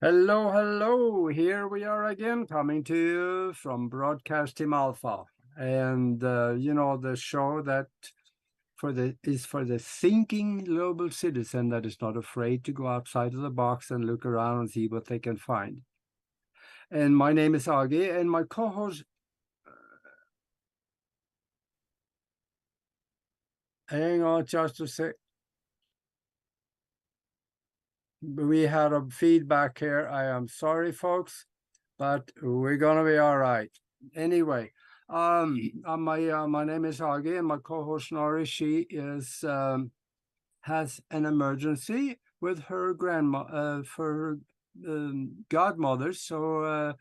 Hello, hello. Here we are again, coming to you from Broadcast Team Alpha. And the show that is for the thinking global citizen that is not afraid to go outside of the box and look around and see what they can find. And my name is Agi, and my co-host, hang on just a sec. We had a feedback here. I am sorry, folks, but we're gonna be all right. Anyway, my name is Agi, and my co-host Nori. She is has an emergency with her grandma, for her godmother. So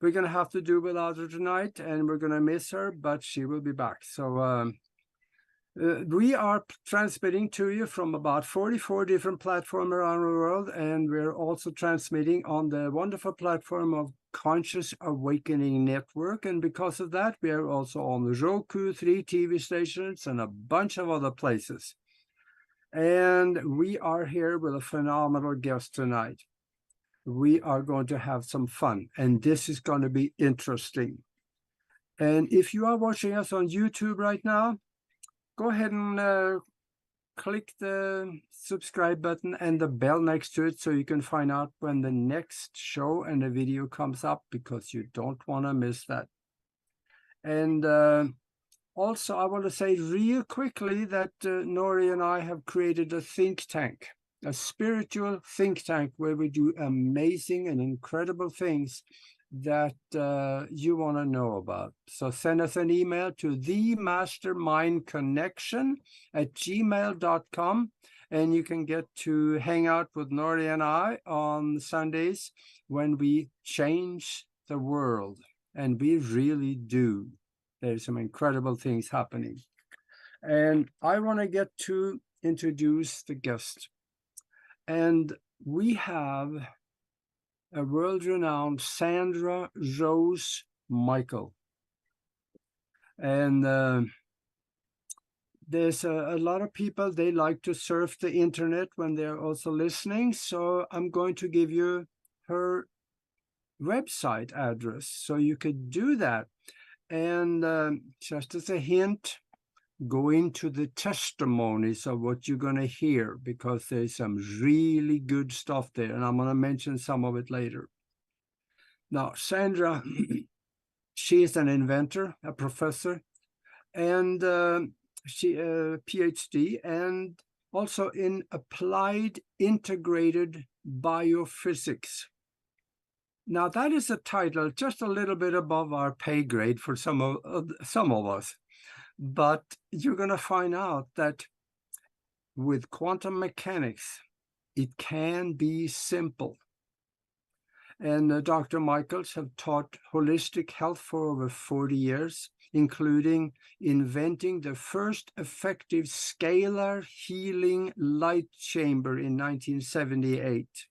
we're gonna have to do without her tonight, and we're gonna miss her, but she will be back. So. We are transmitting to you from about 44 different platforms around the world, and we're also transmitting on the wonderful platform of Conscious Awakening Network. And because of that, we are also on the Roku, 3 TV stations, and a bunch of other places. And we are here with a phenomenal guest tonight. We are going to have some fun, and this is going to be interesting. And if you are watching us on YouTube right now, go ahead and click the subscribe button and the bell next to it so you can find out when the next show and the video comes up, because you don't want to miss that. And also, I want to say real quickly that Nori and I have created a think tank, a spiritual think tank where we do amazing and incredible things that you want to know about. So send us an email to themastermindconnection@gmail.com, and you can get to hang out with Nori and I on Sundays when we change the world. And we really do. There's some incredible things happening. And I want to get to introduce the guest. And we have a world-renowned Sandra Rose Michael. And there's a lot of people, they like to surf the internet when they're also listening. So I'm going to give you her website address so you could do that. And just as a hint, go into the testimonies of what you're going to hear, because there's some really good stuff there, and I'm going to mention some of it later. Now, Sandra, she is an inventor, a professor, and she a PhD, and also in applied integrated biophysics. Now, that is a title just a little bit above our pay grade for some of us. But you're going to find out that with quantum mechanics, it can be simple. And Dr. Michaels have taught holistic health for over 40 years, including inventing the first effective scalar healing light chamber in 1978.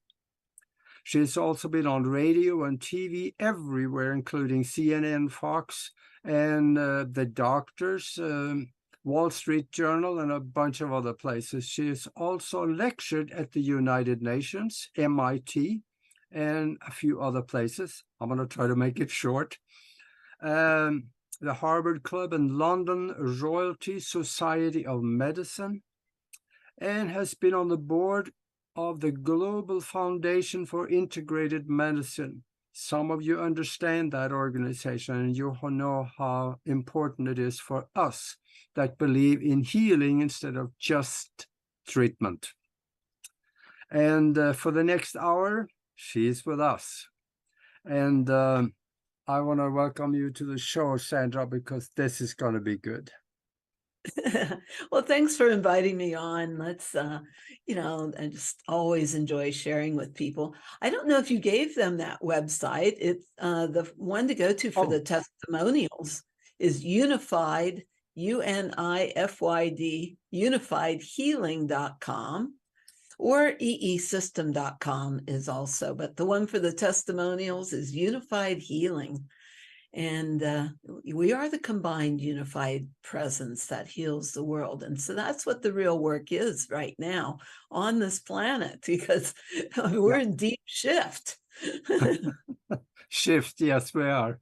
She has also been on radio and TV everywhere, including CNN, Fox, and the doctors, Wall Street Journal, and a bunch of other places. She has also lectured at the United Nations, MIT, and a few other places. I'm going to try to make it short. The Harvard Club in London, Royalty Society of Medicine, and has been on the board of the Global Foundation for Integrated Medicine. Some of you understand that organization, and you know how important it is for us that believe in healing instead of just treatment. And for the next hour, she's with us. And I want to welcome you to the show, Sandra, because this is going to be good. Well, thanks for inviting me on. Let's, I just always enjoy sharing with people. I don't know if you gave them that website. It's the one to go to for the testimonials is Unified, UNIFYD, unifiedhealing.com, or eesystem.com is also. But the one for the testimonials is Unified Healing. And we are the combined unified presence that heals the world. And so that's what the real work is right now on this planet, because we're in deep shift. Shift, yes, we are.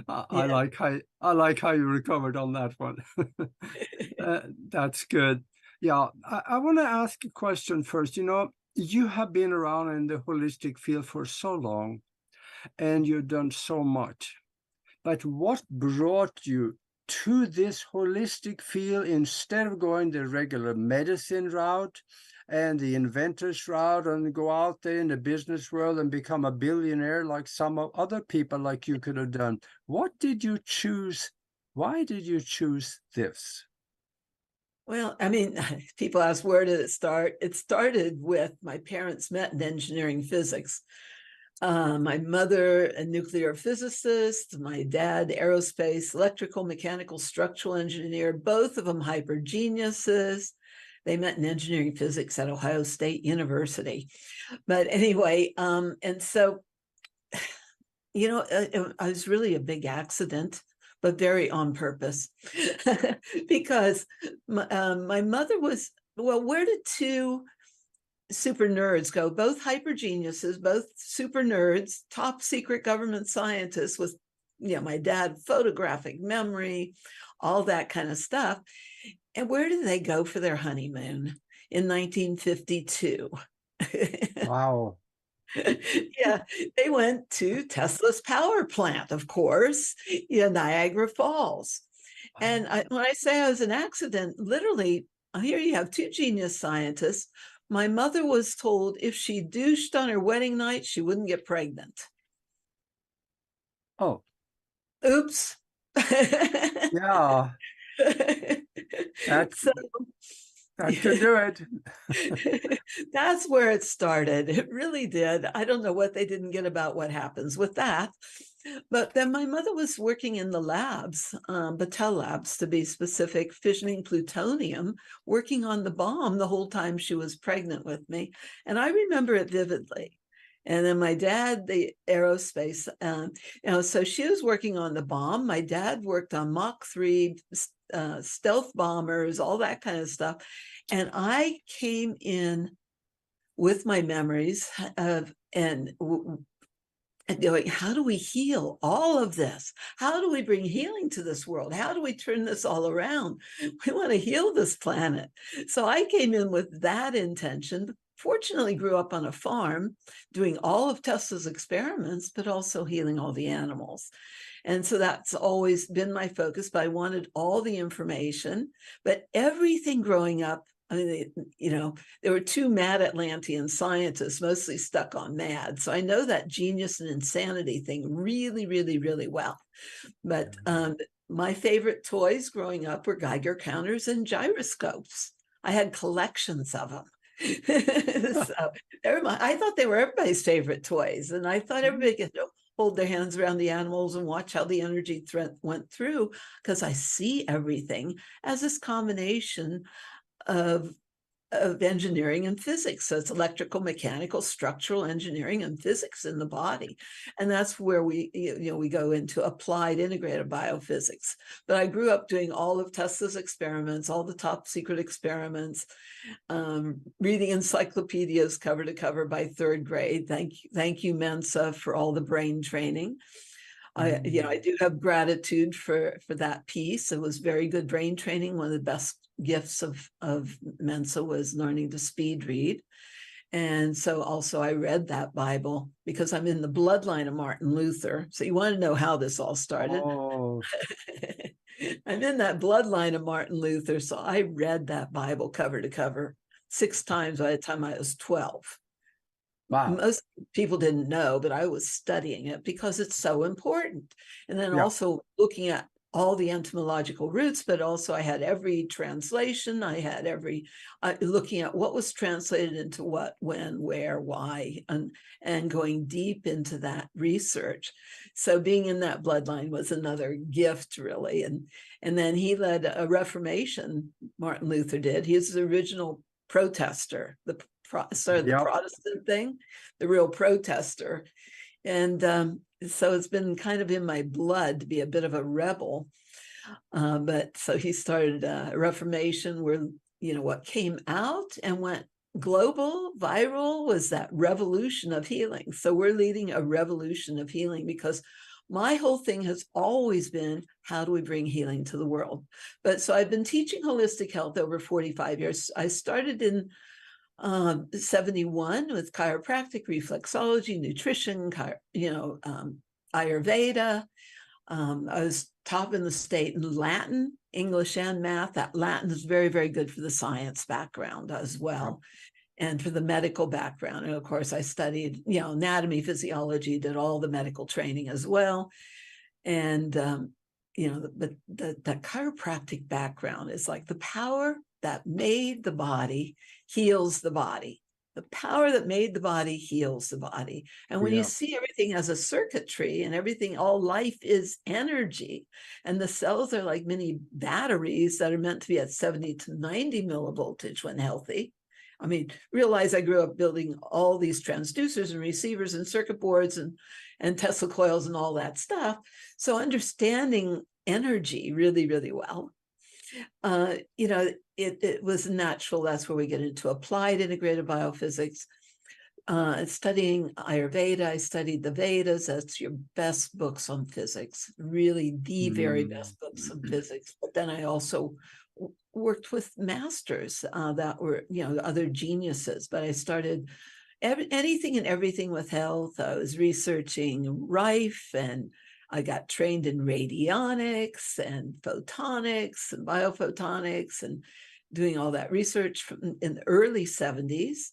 I like how you recovered on that one. That's good. Yeah, I want to ask a question first. You know, you have been around in the holistic field for so long, and you've done so much. But what brought you to this holistic field instead of going the regular medicine route and the inventor's route and go out there in the business world and become a billionaire like some other people like you could have done? What did you choose? Why did you choose this? Well, I mean, people ask, where did it start? It started with my parents met in engineering physics. My mother, a nuclear physicist, my dad, aerospace, electrical, mechanical, structural engineer, both of them hyper geniuses. They met in engineering physics at Ohio State University. But anyway, and so, you know, it was really a big accident, but very on purpose, because my mother was, well, where did two super nerds go? Both hyper geniuses, both super nerds, top secret government scientists with, you know, my dad, photographic memory, all that kind of stuff. And where did they go for their honeymoon? In 1952. Wow. Yeah, they went to Tesla's power plant, of course, in Niagara Falls. And when I say I was an accident, literally, here you have two genius scientists. My mother was told if she douched on her wedding night, she wouldn't get pregnant. Oh, Oops. yeah. That So could do it. that's where it started. It really did. I don't know what they didn't get about what happens with that. But then my mother was working in the labs, Battelle labs to be specific, fissioning plutonium, working on the bomb the whole time she was pregnant with me. And I remember it vividly. And then my dad, the aerospace, you know, so she was working on the bomb. My dad worked on Mach 3, stealth bombers, all that kind of stuff. And I came in with my memories of, and going, how do we heal all of this? How do we bring healing to this world? How do we turn this all around? We want to heal this planet. So I came in with that intention. Fortunately, grew up on a farm doing all of Tesla's experiments, but also healing all the animals. And so that's always been my focus, but I wanted all the information. But everything growing up, I mean, you know, there were two mad Atlantean scientists, mostly stuck on mad. So I know that genius and insanity thing really, really, really well. But my favorite toys growing up were Geiger counters and gyroscopes. I had collections of them. So I thought they were everybody's favorite toys. And I thought everybody could hold their hands around the animals and watch how the energy thread went through, because I see everything as this combination of engineering and physics. So it's electrical, mechanical, structural engineering and physics in the body. And that's where we, you know, we go into applied integrated biophysics. But I grew up doing all of Tesla's experiments, all the top secret experiments, reading encyclopedias cover to cover by third grade. Thank you, Mensa, for all the brain training. I do have gratitude for that piece. It was very good brain training. One of the best gifts of Mensa was learning to speed read. And so also I read that Bible because I'm in the bloodline of Martin Luther. So you want to know how this all started. Oh. I'm in that bloodline of Martin Luther. So I read that Bible cover to cover 6 times by the time I was 12. Wow. Most people didn't know, but I was studying it because it's so important. And then also looking at all the entomological roots, but also I had every translation. I had looking at what was translated into what, when, where, why, and going deep into that research. So being in that bloodline was another gift, really. And then he led a Reformation, Martin Luther did. He was the original protester, the Protestant thing, the real protester. And so it's been kind of in my blood to be a bit of a rebel. But so he started a Reformation where, what came out and went global, viral, was that revolution of healing. So we're leading a revolution of healing because my whole thing has always been, how do we bring healing to the world? But so I've been teaching holistic health over 45 years. I started in 71 with chiropractic, reflexology, nutrition, Ayurveda. I was top in the state in Latin, English, and math. That Latin is very, very good for the science background as well, and for the medical background. And of course, I studied, anatomy, physiology, did all the medical training as well. And, but the chiropractic background is like the power that made the body heals the body. The power that made the body heals the body. And when you see everything as a circuitry and everything, all life is energy, and the cells are like mini batteries that are meant to be at 70 to 90 millivoltage when healthy. I mean, realize I grew up building all these transducers and receivers and circuit boards and Tesla coils and all that stuff. So understanding energy really, really well. It was natural. That's where we get into applied integrated biophysics. Studying Ayurveda, I studied the Vedas. That's your best books on physics, really the very best books on physics. But then I also worked with masters that were, other geniuses. But I started anything and everything with health. I was researching Rife, and I got trained in radionics and photonics and biophotonics and doing all that research in the early 70s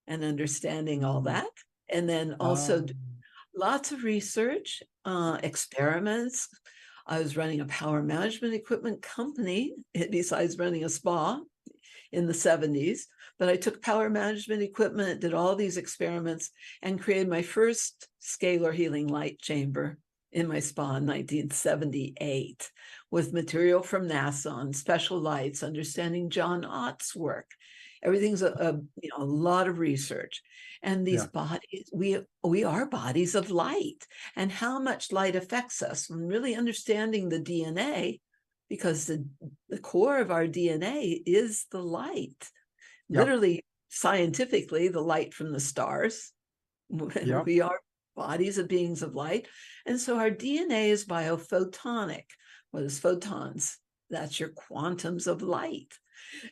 and understanding all that. And then also lots of research, experiments. I was running a power management equipment company besides running a spa in the 70s. But I took power management equipment, did all these experiments, and created my first scalar healing light chamber in my spa in 1978 with material from NASA on special lights, understanding John Ott's work. Everything's a lot of research. And these bodies, we are bodies of light, and how much light affects us, and really understanding the DNA, because the core of our DNA is the light. Literally, scientifically, the light from the stars. We are bodies of beings of light. And so our DNA is biophotonic. What is photons? That's your quantums of light.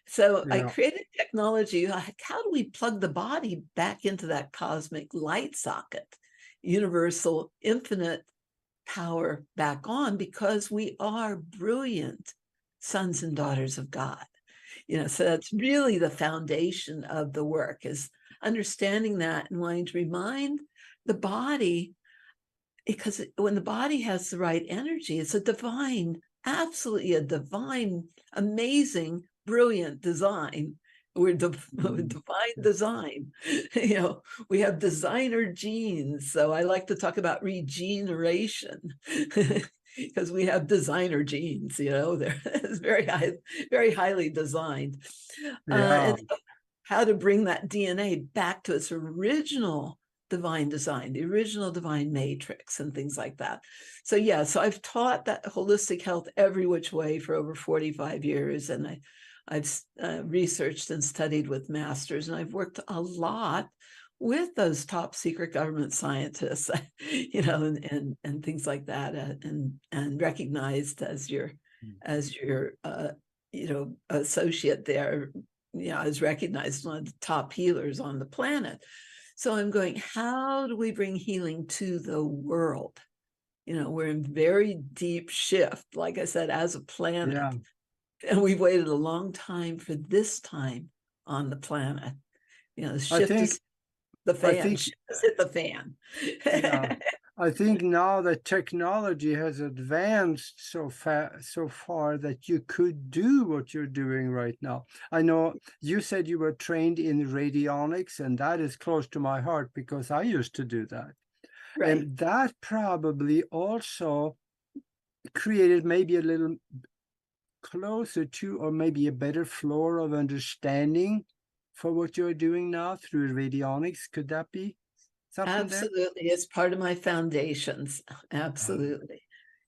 So I created technology. How do we plug the body back into that cosmic light socket, universal, infinite power back on? Because we are brilliant sons and daughters of God. So that's really the foundation of the work, is understanding that and wanting to remind the body, because when the body has the right energy, it's a divine, absolutely a divine, amazing, brilliant design. We're divine design. We have designer genes. So I like to talk about regeneration because we have designer genes, they're very highly designed. And how to bring that DNA back to its original divine design, the original divine matrix, and things like that. So so I've taught that holistic health every which way for over 45 years, and I've researched and studied with masters, and I've worked a lot with those top secret government scientists, and things like that, and recognized as your associate there. I was recognized as one of the top healers on the planet. So I'm going, how do we bring healing to the world? We're in very deep shift, like I said, as a planet. And we've waited a long time for this time on. The shift is the fan. Shift has hit the fan. I think now that technology has advanced so far that you could do what you're doing right now. I know you said you were trained in radionics, and that is close to my heart because I used to do that. Right. And that probably also created maybe a little closer to, or maybe a better floor of understanding for what you're doing now through radionics. Could that be? something there? Absolutely. It's part of my foundations. Absolutely.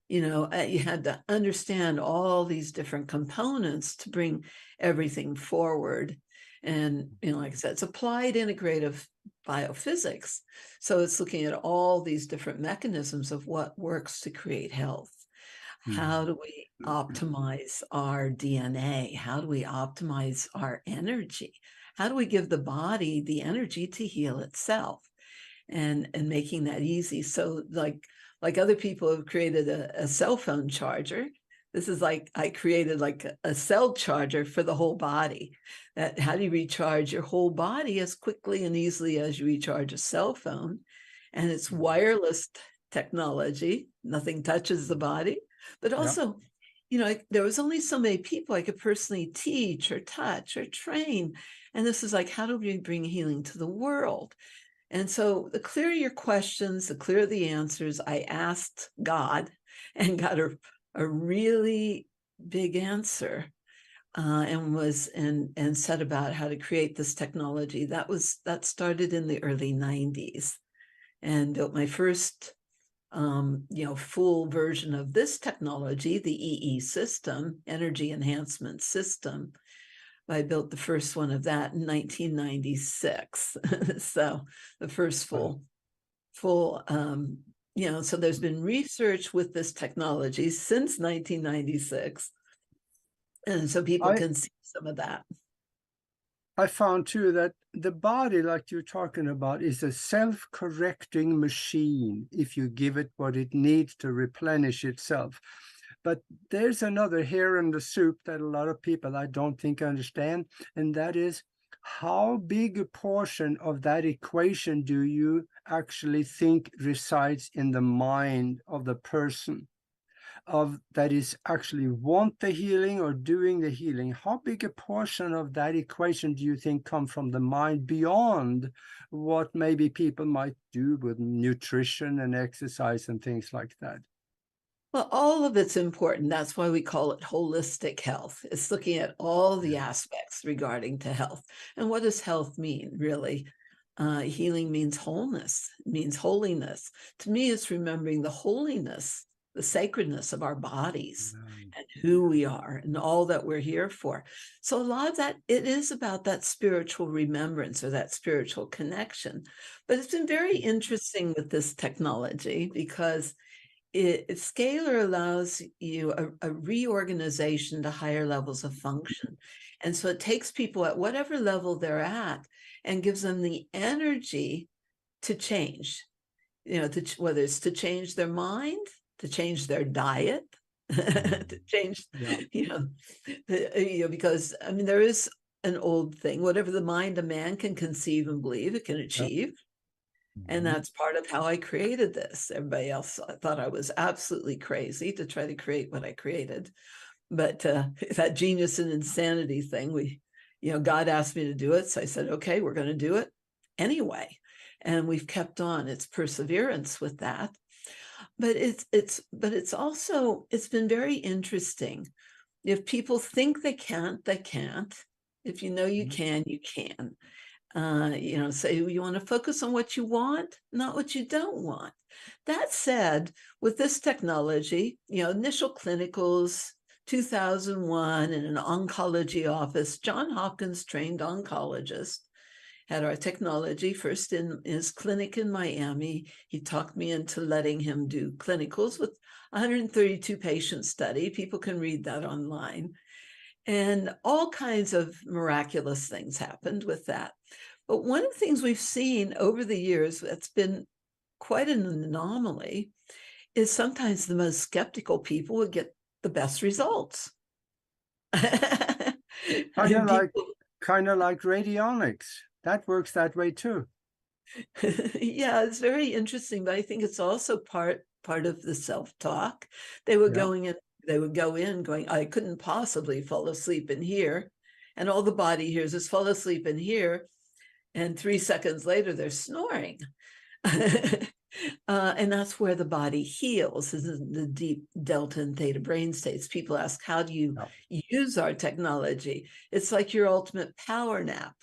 You know, you had to understand all these different components to bring everything forward. And, you know, like I said, it's applied integrative biophysics. So it's looking at all these different mechanisms of what works to create health. How do we optimize our DNA? How do we optimize our energy? How do we give the body the energy to heal itself? And making that easy. So like other people have created a cell phone charger. This is like I created like a cell charger for the whole body. That how do you recharge your whole body as quickly and easily as you recharge a cell phone? And it's wireless technology. Nothing touches the body, but also, you know, there was only so many people I could personally teach or touch or train. And this is like, how do we bring healing to the world? And so the clearer your questions, the clearer the answers. I asked God and got a really big answer, and said about how to create this technology. That started in the early 90s, and built my first full version of this technology, the EE system, energy enhancement system. I built the first one of that in 1996. So the first full, so there's been research with this technology since 1996. And so people can see some of that. I found too that the body, like you're talking about, is a self-correcting machine if you give it what it needs to replenish itself. But there's another hair in the soup that a lot of people I don't think understand, and that is how big a portion of that equation do you actually think resides in the mind of the person that is actually want the healing or doing the healing? How big a portion of that equation do you think come from the mind beyond what maybe people might do with nutrition and exercise and things like that? Well, all of it's important. That's why we call it holistic health. It's looking at all the aspects regarding to health. And what does health mean, really? Healing means wholeness, it means holiness. To me, it's remembering the holiness, the sacredness of our bodies and who we are and all that we're here for. So a lot of that, it is about that spiritual remembrance or that spiritual connection. But it's been very interesting with this technology because Scalar allows you a reorganization to higher levels of function. And so it takes people at whatever level they're at and gives them the energy to change, whether it's to change their mind, to change their diet, to change, because I mean, there is an old thing, whatever the mind of man can conceive and believe, it can achieve. And that's part of how I created this. Everybody else thought I was absolutely crazy to try to create what I created. But that genius and insanity thing, God asked me to do it. So I said, okay, we're going to do it anyway. And we've kept on. It's perseverance with that. But it's also been very interesting. If people think they can't, they can't. If you know you can, you can. So you want to focus on what you want, not what you don't want. That said, with this technology, initial clinicals, 2001 in an oncology office, John Hopkins trained oncologist, had our technology first in his clinic in Miami. He talked me into letting him do clinicals with 132 patient study. People can read that online. And all kinds of miraculous things happened with that. But one of the things we've seen over the years that's been quite an anomaly is sometimes the most skeptical people would get the best results. Kind of like radionics. That works that way too. Yeah, it's very interesting, but I think it's also part of the self-talk. They were they would go in going, I couldn't possibly fall asleep in here. And all the body hears is fall asleep in here. And 3 seconds later, they're snoring. And that's where the body heals, is in the deep delta and theta brain states. People ask, how do you use our technology? It's like your ultimate power nap.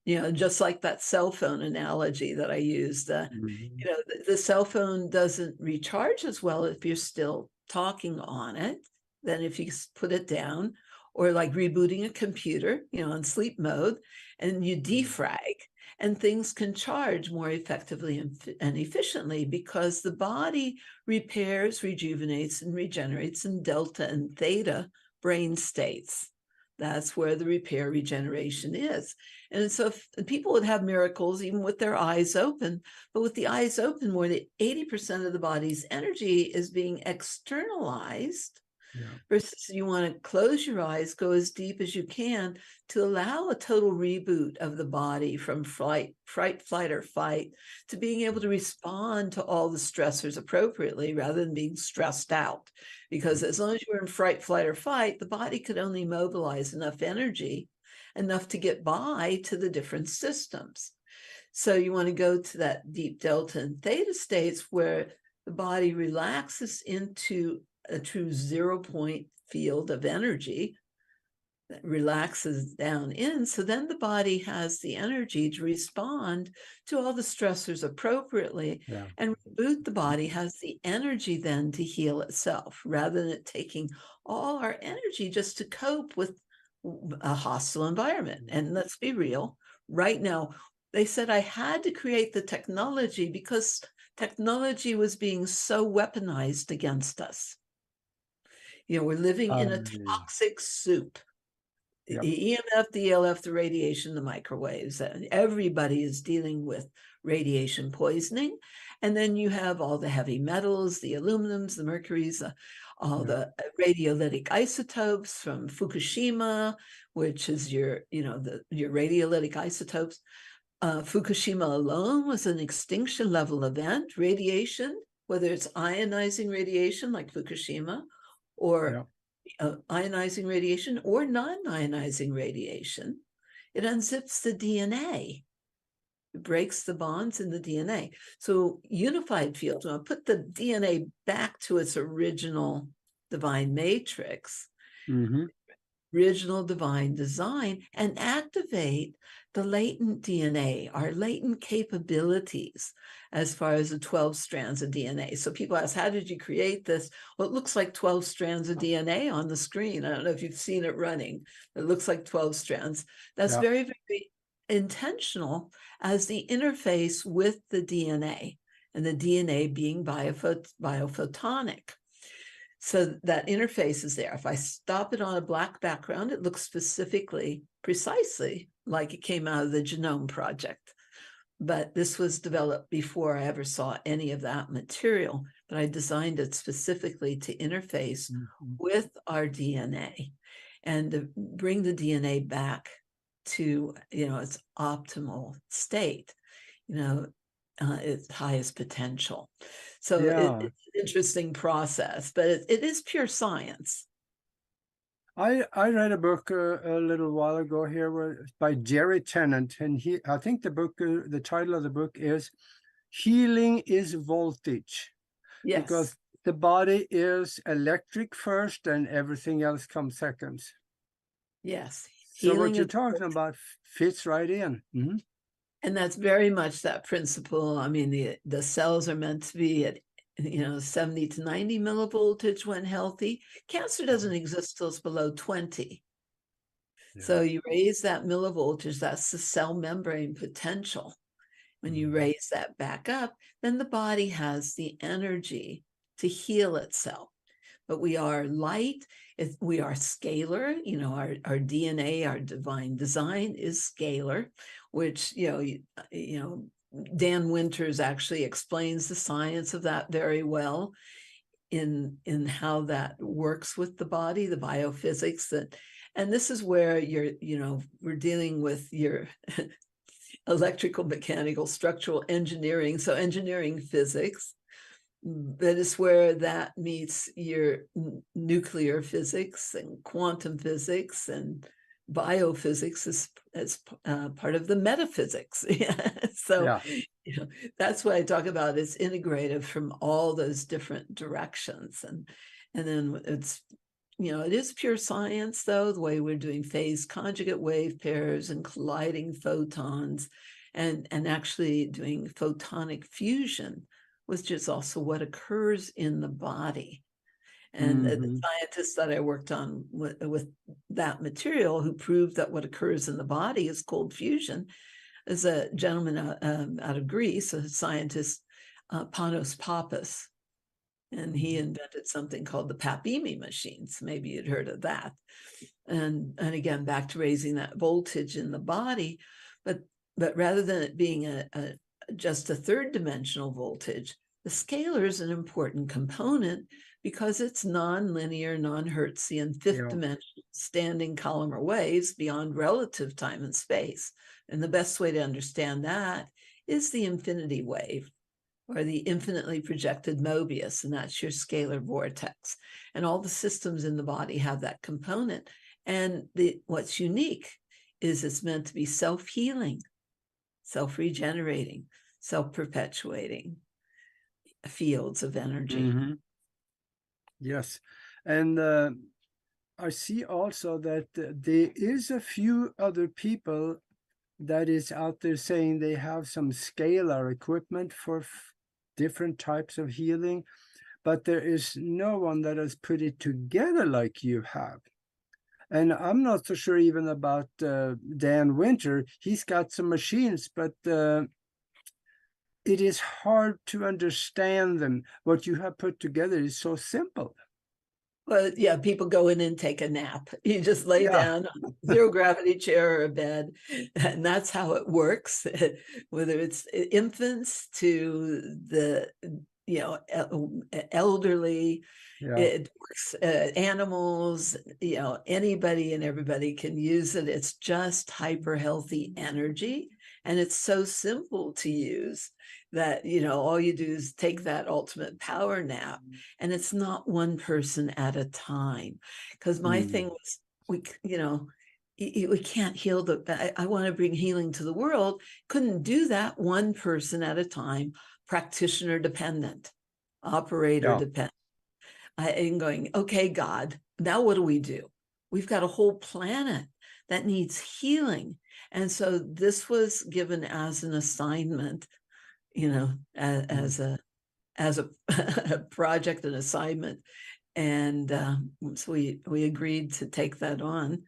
Just like that cell phone analogy that I used. Mhm. The cell phone doesn't recharge as well if you're still talking on it than if you put it down, or like rebooting a computer, on sleep mode, and you defrag, and things can charge more effectively and efficiently because the body repairs, rejuvenates, and regenerates in delta and theta brain states. That's where the repair regeneration is. And so if people would have miracles even with their eyes open, but with the eyes open, more than 80% of the body's energy is being externalized. Yeah. Versus you want to close your eyes, go as deep as you can to allow a total reboot of the body from fright, flight, or fight to being able to respond to all the stressors appropriately rather than being stressed out. Because as long as you're in fright, flight, or fight, the body could only mobilize enough energy, enough to get by to the different systems. So you want to go to that deep delta and theta states where the body relaxes into a true 0 point field of energy that relaxes down in. So then the body has the energy to respond to all the stressors appropriately, and reboot the body has the energy then to heal itself rather than it taking all our energy just to cope with a hostile environment. And let's be real, right now, they said I had to create the technology because technology was being so weaponized against us. We're living in a toxic soup. The EMF, the ELF, the radiation, the microwaves. Everybody is dealing with radiation poisoning. And then you have all the heavy metals, the aluminums, the mercuries, all the radiolytic isotopes from Fukushima, which is your radiolytic isotopes. Fukushima alone was an extinction level event. Radiation, whether it's ionizing radiation like Fukushima, or ionizing radiation or non-ionizing radiation, it unzips the DNA. It breaks the bonds in the DNA. So unified fields, when I put the DNA back to its original divine matrix, original divine design, and activate the latent DNA, our latent capabilities as far as the 12 strands of DNA. So people ask, how did you create this? Well, it looks like 12 strands of DNA on the screen. I don't know if you've seen it running. It looks like 12 strands. That's very, very intentional as the interface with the DNA, and the DNA being biophotonic. So that interface is there. If I stop it on a black background, it looks precisely like it came out of the Genome Project. But this was developed before I ever saw any of that material. But I designed it specifically to interface with our DNA and to bring the DNA back to, its optimal state, its highest potential. So it's an interesting process, but it is pure science. I read a book a little while ago here by Jerry Tennant, and I think the title of the book is Healing is Voltage. Yes. Because the body is electric first and everything else comes second. Yes. So what you're talking about fits right in. And that's very much that principle. I mean, the cells are meant to be at 70 to 90 millivoltage when healthy. Cancer doesn't exist till it's below 20. So you raise that millivoltage, that's the cell membrane potential. When you raise that back up, then the body has the energy to heal itself. But we are light, we are scalar, our DNA, our divine design is scalar, which, Dan Winters actually explains the science of that very well in how that works with the body, the biophysics and this is where we're dealing with your electrical, mechanical, structural engineering. So engineering physics, that is where that meets your nuclear physics and quantum physics, and biophysics as part of the metaphysics. So that's what I talk about. It's integrative from all those different directions, and then it's it is pure science, though, the way we're doing phase conjugate wave pairs and colliding photons and actually doing photonic fusion, which is also what occurs in the body. And the scientists that I worked on with that material who proved that what occurs in the body is cold fusion is a gentleman out of Greece, a scientist, Panos Pappas. And he invented something called the Papimi machines. Maybe you'd heard of that. And again, back to raising that voltage in the body. But rather than it being just a third dimensional voltage, the scalar is an important component because it's non-linear, non-Hertzian, fifth dimensional standing column or waves beyond relative time and space. And the best way to understand that is the infinity wave, or the infinitely projected Mobius, and that's your scalar vortex. And all the systems in the body have that component. And what's unique is it's meant to be self-healing, self-regenerating, self-perpetuating fields of energy. Yes. And I see also that there is a few other people that is out there saying they have some scalar equipment for different types of healing, but there is no one that has put it together like you have. And I'm not so sure even about Dan Winter. He's got some machines, but it is hard to understand them. What you have put together is so simple. Well, yeah, people go in and take a nap. You just lay down on a zero gravity chair or a bed, and that's how it works. Whether it's infants to the elderly, it works. Animals, anybody and everybody can use it. It's just hyper healthy energy, and it's so simple to use that all you do is take that ultimate power nap, and it's not one person at a time. Because my thing was, we can't heal I want to bring healing to the world. Couldn't do that one person at a time, practitioner dependent, operator dependent. I'm going, okay, God, now what do we do? We've got a whole planet that needs healing. And so this was given as an assignment, as a project, an assignment. And so we agreed to take that on.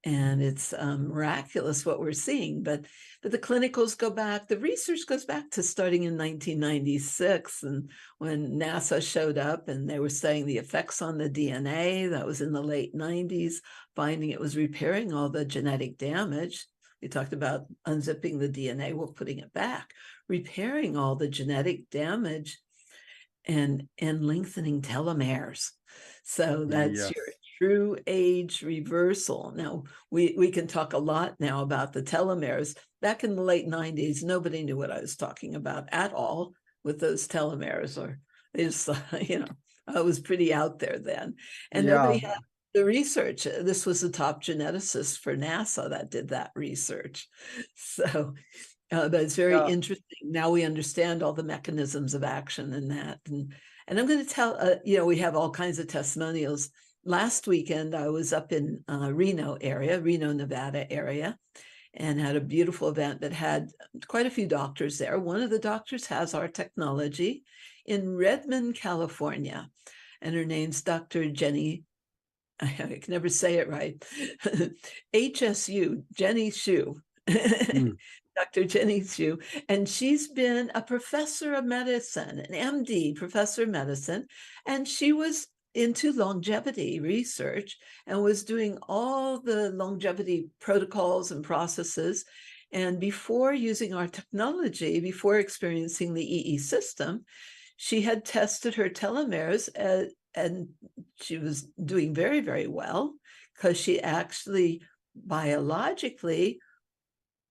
And it's miraculous what we're seeing. But the clinicals go back, the research goes back to starting in 1996, and when NASA showed up and they were studying the effects on the DNA. That was in the late 90s, finding it was repairing all the genetic damage. We talked about unzipping the DNA, well, putting it back, repairing all the genetic damage and lengthening telomeres. So that's your true age reversal. Now, we can talk a lot now about the telomeres. Back in the late 90s, nobody knew what I was talking about at all with those telomeres, or they just, I was pretty out there then. And nobody had the research. This was the top geneticist for NASA that did that research. So, but it's very interesting. Now we understand all the mechanisms of action in that. And I'm going to tell, we have all kinds of testimonials. Last weekend, I was up in Reno, Nevada area, and had a beautiful event that had quite a few doctors there. One of the doctors has our technology in Redmond, California, and her name's Dr. Jenny. I can never say it right. HSU, Jenny Shu. Dr. Jenny Shu, and she's been a professor of medicine, an MD, professor of medicine, and she was into longevity research and was doing all the longevity protocols and processes. And before using our technology, before experiencing the EE system, she had tested her telomeres and she was doing very, very well, because she actually biologically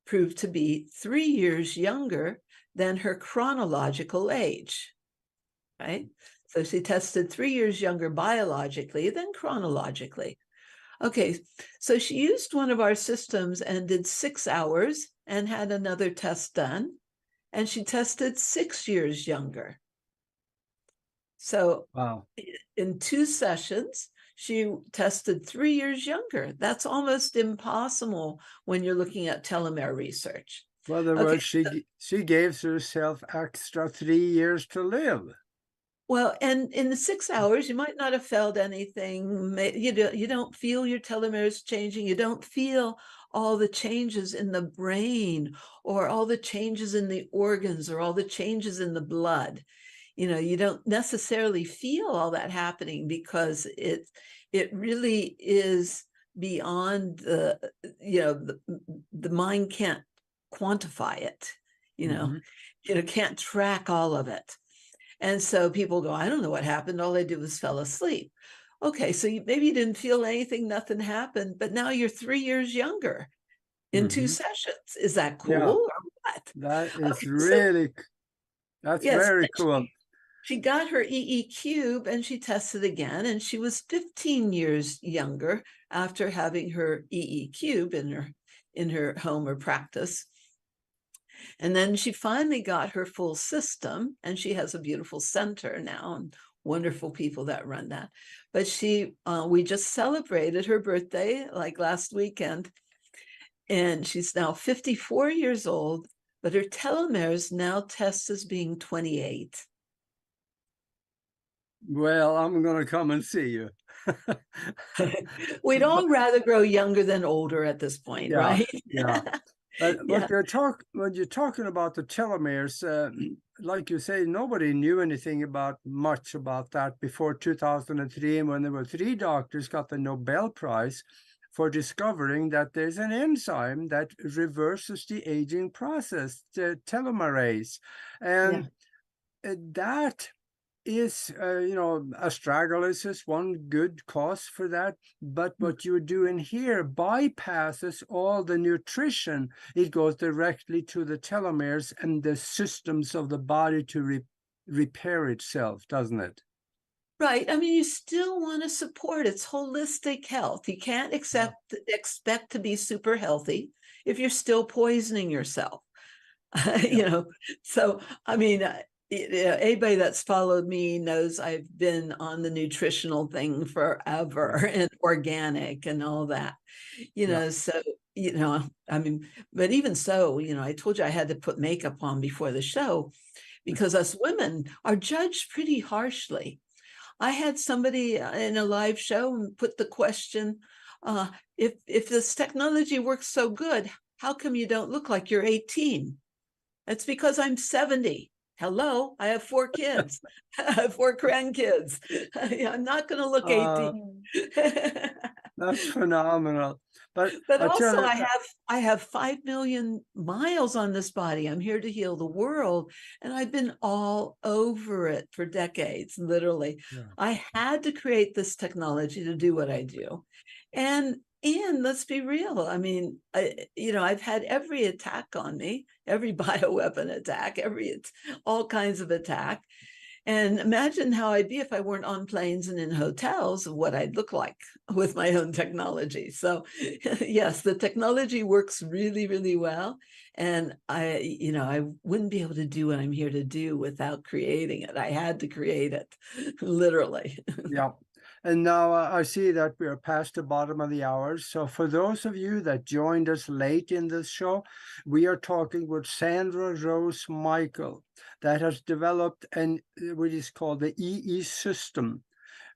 proved to be 3 years younger than her chronological age, right? So she tested 3 years younger biologically than chronologically. Okay, so she used one of our systems and did 6 hours and had another test done, and she tested 6 years younger. So in 2 sessions, she tested 3 years younger. That's almost impossible when you're looking at telomere research. In other words, she gave herself extra 3 years to live. Well, and in the 6 hours, you might not have felt anything. You don't feel your telomeres changing. You don't feel all the changes in the brain or all the changes in the organs or all the changes in the blood. You don't necessarily feel all that happening because it really is beyond the mind can't quantify it, can't track all of it. And so people go, I don't know what happened. All I did was fell asleep. Okay, so maybe you didn't feel anything, nothing happened, but now you're 3 years younger in 2 sessions. Is that cool or what? That is really, that's very cool. She got her EE cube and she tested again, and she was 15 years younger after having her EE cube in her home or practice. And then she finally got her full system, and she has a beautiful center now and wonderful people that run that. But we just celebrated her birthday like last weekend, and she's now 54 years old, but her telomeres now test as being 28. Well, I'm going to come and see you. We'd all rather grow younger than older at this point, right? Yeah. But when you're talking about the telomeres, like you say, nobody knew anything much about that before 2003, when there were 3 doctors got the Nobel Prize for discovering that there's an enzyme that reverses the aging process, the telomerase, and that is, astragalus is one good cause for that. But what you're doing here bypasses all the nutrition. It goes directly to the telomeres and the systems of the body to repair itself, doesn't it? Right. I mean, you still want to support it's holistic health. You can't expect to be super healthy if you're still poisoning yourself. So, I mean, anybody that's followed me knows I've been on the nutritional thing forever and organic and all that, so, I mean, but even so, I told you I had to put makeup on before the show because us women are judged pretty harshly. I had somebody in a live show put the question, if this technology works so good, how come you don't look like you're 18? It's because I'm 70. Hello, I have 4 kids. I have 4 grandkids. I'm not going to look 18. That's phenomenal. But also, I have 5 million miles on this body. I'm here to heal the world, and I've been all over it for decades, literally. Yeah. I had to create this technology to do what I do, and let's be real. I mean, I've had every attack on me, every bioweapon attack, all kinds of attack. And imagine how I'd be if I weren't on planes and in hotels, what I'd look like with my own technology. So yes, the technology works really, really well. And I wouldn't be able to do what I'm here to do without creating it. I had to create it, literally. Yeah. And now I see that we are past the bottom of the hour. So for those of you that joined us late in this show, we are talking with Sandra Rose Michael that has developed what is called the EE system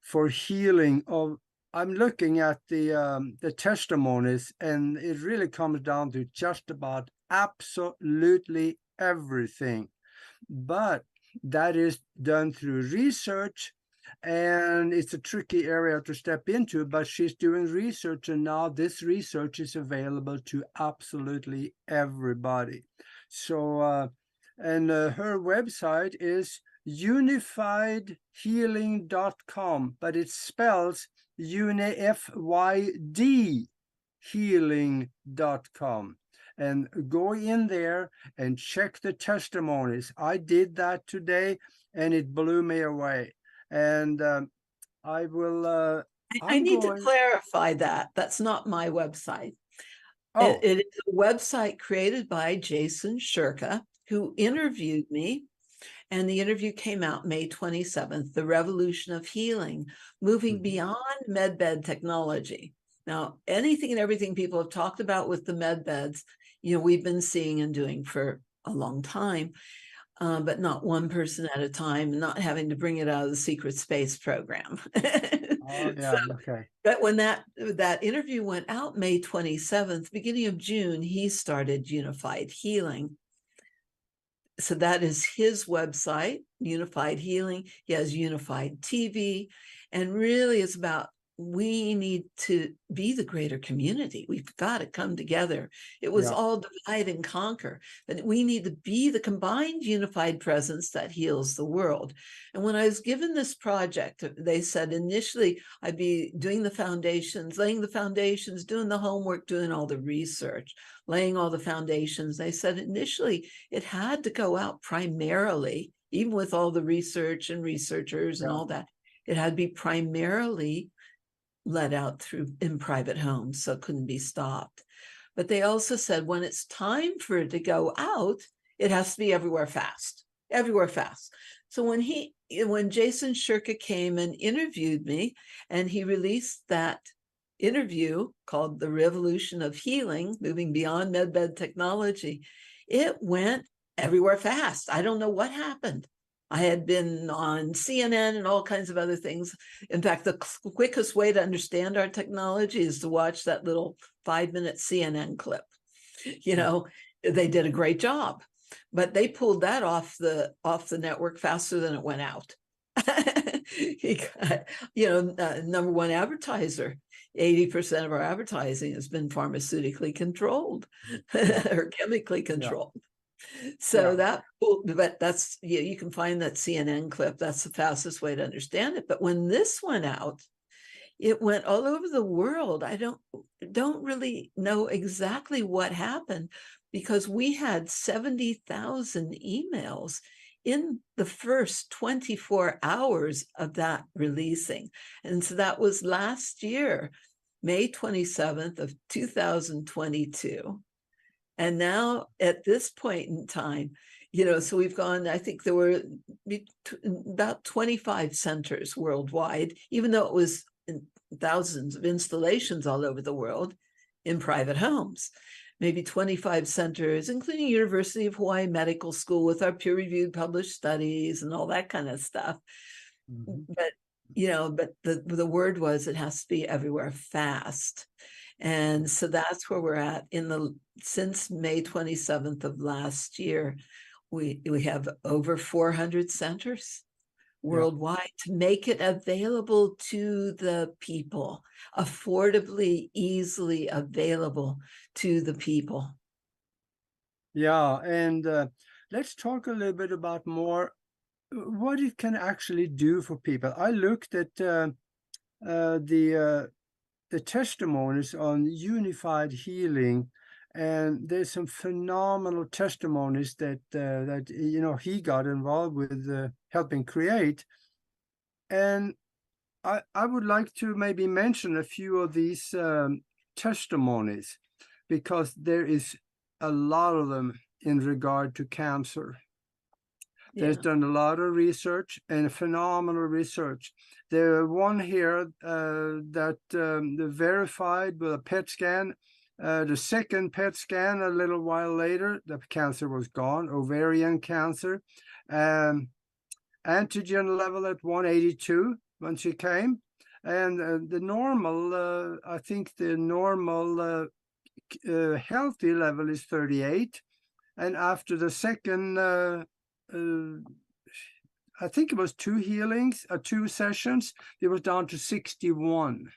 for healing of. I'm looking at the testimonies, and it really comes down to just about absolutely everything. But that is done through research. And it's a tricky area to step into, but she's doing research, and now this research is available to absolutely everybody. So, her website is unifiedhealing.com, but it spells UNIFYD healing.com. And go in there and check the testimonies. I did that today, and it blew me away. And I will. I need to clarify that. That's not my website. Oh. It is a website created by Jason Shurka, who interviewed me And the interview came out May 27th, The Revolution of Healing, Moving Beyond Medbed Technology. Now, anything and everything people have talked about with the med beds, we've been seeing and doing for a long time, but not one person at a time, not having to bring it out of the secret space program. Oh, yeah, okay. But when that interview went out May 27th, beginning of June, he started Unified Healing. So that is his website, Unified Healing. He has Unified TV, and really it's about, we need to be the greater community. We've got to come together. It was all divide and conquer, but we need to be the combined unified presence that heals the world. And when I was given this project, they said initially I'd be doing the foundations, laying the foundations, doing the homework, doing all the research, laying all the foundations. They said initially it had to go out primarily, even with all the research and researchers and all that, it had to be primarily let out in private homes, so it couldn't be stopped. But they also said when it's time for it to go out, it has to be everywhere fast. So when Jason Shirka came and interviewed me, and he released that interview called The Revolution of Healing, Moving Beyond Medbed Technology, it went everywhere fast. I don't know what happened. I had been on CNN and all kinds of other things. In fact, the quickest way to understand our technology is to watch that little 5-minute CNN clip. They did a great job, but they pulled that off the network faster than it went out. He got, number one advertiser. 80% of our advertising has been pharmaceutically controlled or chemically controlled. So but that's, you can find that CNN clip. That's the fastest way to understand it. But when this went out, it went all over the world. I don't really know exactly what happened, because we had 70,000 emails in the first 24 hours of that releasing. And so that was last year, May 27th of 2022. And now at this point in time, so we've gone, I think there were about 25 centers worldwide, even though it was thousands of installations all over the world in private homes. Maybe 25 centers, including University of Hawaii Medical School with our peer-reviewed published studies and all that kind of stuff. But the word was, it has to be everywhere fast. And so that's where we're at since May 27th of last year. We have over 400 centers worldwide to make it available to the people, affordably, easily available to the people. Yeah, and let's talk a little bit about more what it can actually do for people. I looked at the testimonies on Unified Healing, and there's some phenomenal testimonies that he got involved with helping create. And I would like to maybe mention a few of these testimonies, because there is a lot of them in regard to cancer. There's done a lot of research, and phenomenal research. There one here that verified with a PET scan. The second PET scan, a little while later, the cancer was gone, ovarian cancer. Antigen level at 182 when she came. And the normal, I think the normal healthy level is 38. And after the second, I think it was 2 healings, 2 sessions, it was down to 61.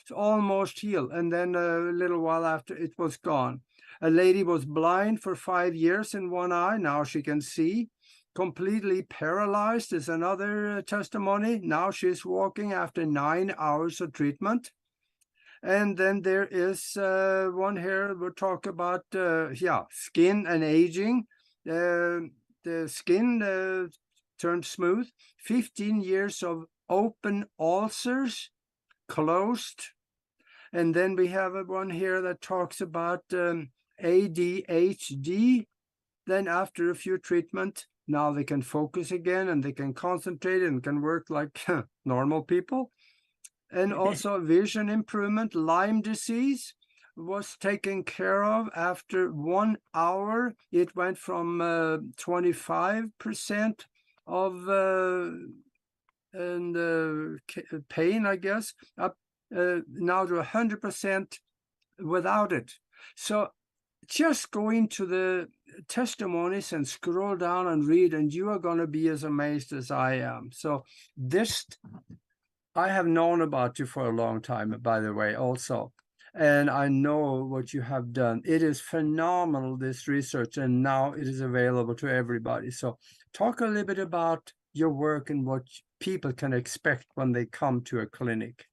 So almost healed. And then a little while after, it was gone. A lady was blind for 5 years in one eye. Now she can see. Completely paralyzed is another testimony. Now she's walking after 9 hours of treatment. And then there is one here, we'll talk about, skin and aging. The skin turned smooth. 15 years of open ulcers closed. And then we have one here that talks about ADHD. Then after a few treatment, now they can focus again and they can concentrate and can work like normal people. And also vision improvement. Lyme disease was taken care of after 1 hour. It went from 25% of pain, I guess, up now to 100% without it. So just go into the testimonies and scroll down and read, and you are going to be as amazed as I am. So this, I have known about you for a long time, by the way, also. And I know what you have done. It is phenomenal, this research, and now it is available to everybody. So talk a little bit about your work and what people can expect when they come to a clinic.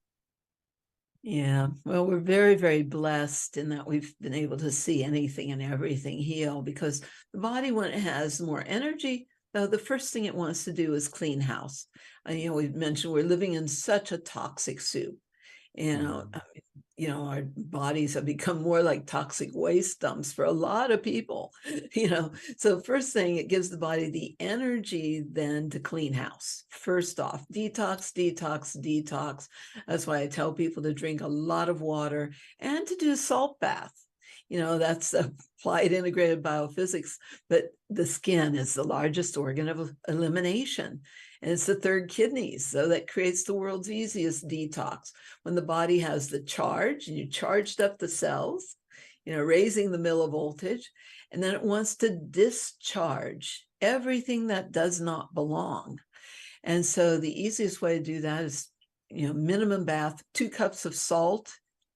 Yeah, well, we're very, very blessed in that we've been able to see anything and everything heal, because the body, when it has more energy, the first thing it wants to do is clean house. And, we've mentioned we're living in such a toxic soup. Our bodies have become more like toxic waste dumps for a lot of people, So first thing, it gives the body the energy then to clean house. First off, detox, detox, detox. That's why I tell people to drink a lot of water and to do a salt bath. That's applied integrated biophysics, but the skin is the largest organ of elimination. And it's the third kidney. So that creates the world's easiest detox. When the body has the charge and you charged up the cells, raising the millivoltage, and then it wants to discharge everything that does not belong. And so the easiest way to do that is, minimum bath, 2 cups of salt